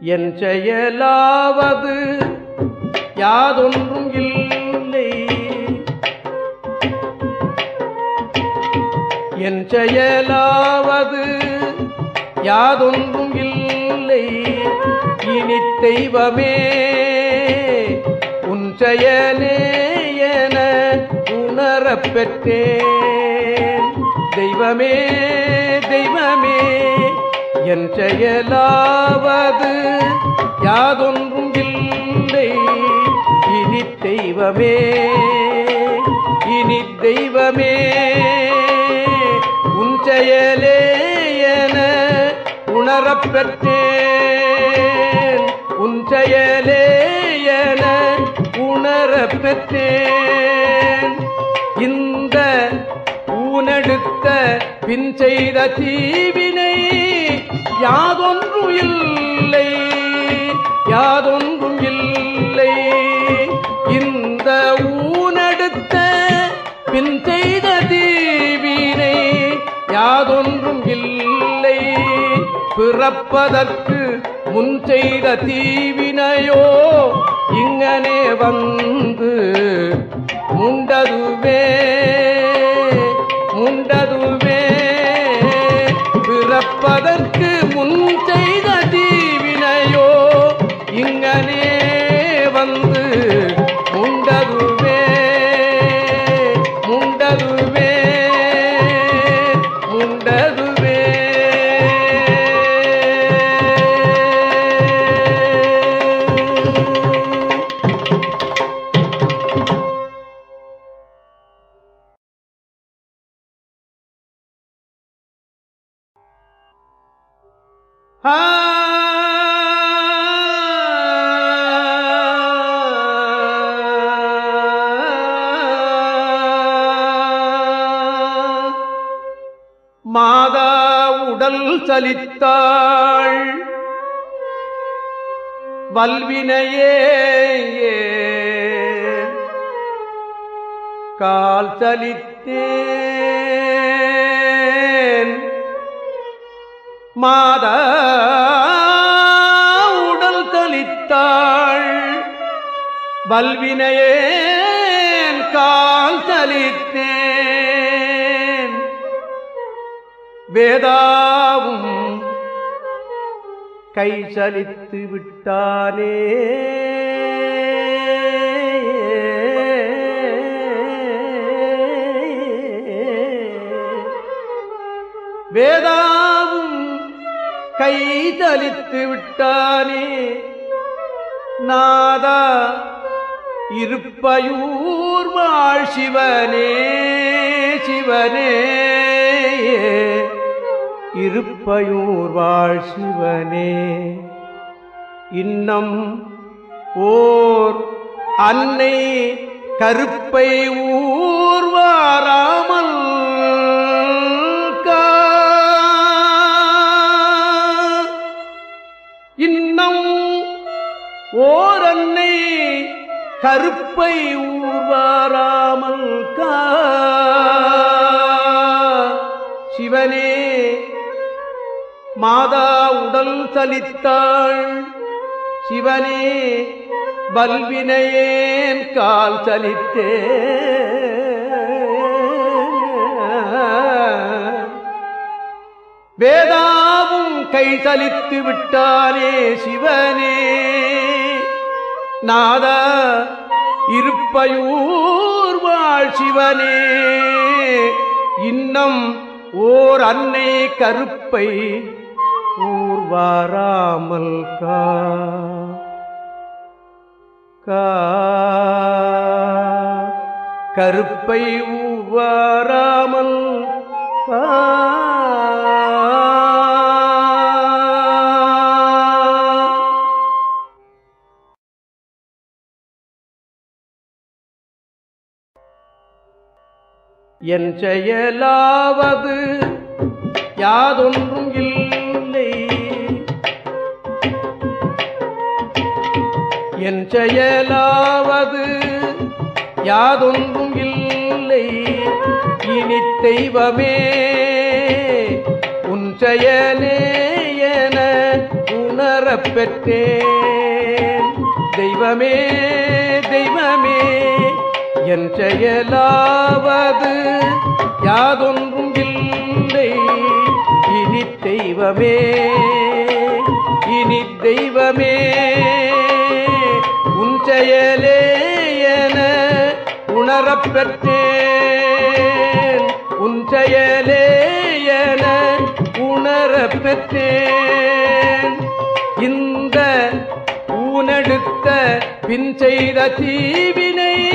என் செயலாவது யாதொன்றும் இல்லை. என் செயலாவது யாதொன்றும் இல்லை. இனி தெய்வமே உன் செயலே என உணரப் பெற்றேன். தெய்வமே தெய்வமே என் செயலாவது யாதொன்றும் இல்லை. இனி தெய்வமே இனி தெய்வமே உன் செயலே என உணரப் பெற்றேன். உன் செயலே என உணரப் பெற்றேன். இந்த ஊனெடுத்த பின் செய்த தீவினை யாதொன்றும் இல்லை யாதொன்றும் இல்லை. இந்த ஊனெடுத்த பின் செய்த தீவினை யாதொன்றும் இல்லை. பிறப்பதற்கு முன் செய்த தீவினையோ இங்கனே வந்து முண்டதுவே முண்டதுவே. பிறப்பதற்கு முன் செய்த தீவினையோ இங்கனே வந்து முண்டதுவே முண்டதுவே முண்டதுவே. மாதா உடல் சலித்தாள் வல்வினையே கால் சலித்தேன். மாதா உடல் சலித்தாள் வல்வினையே கால் சலித்தேன். வேதாவும் கை சலித்து விட்டானே. வேதாவும் கை சலித்து விட்டானே. நாதா இருப்பயூர் வாழ் சிவனே சிவனே இருப்பயூர் வாழ் சிவனே. இன்னம் ஓர் அன்னை கருப்பை ஊர்வாராமல் இன்னம் ஓர் அன்னை கருப்பை ஊர்வாராமல் சிவனே. மாதா உடல் சலித்தாள் சிவனே வல்வினையேன் கால் சலித்தே. வேதாவும் கை சலித்து விட்டானே சிவனே. நாதா இருப்பயூர் வாழ் சிவனே. இன்னம் ஓர் அன்னை கருப்பை ஊர்வாராமல் கருப்பை ஊர்வாராமல் என் செயலாவது யாதொன்றும் இல்லை. என் செயலாவது யாதொன்றும் இல்லை. இனி தெய்வமே உன் செயலே என உணர உணரப் பெற்றேன். தெய்வமே தெய்வமே என் செயலாவது யாதொன்றும் இல்லை. இனி தெய்வமே இனி தெய்வமே உன் செயலே என உணரப் பெற்றேன். உன் செயலே என உணரப் பெற்றேன். இந்த ஊனெடுத்த பின் செய்த தீவினை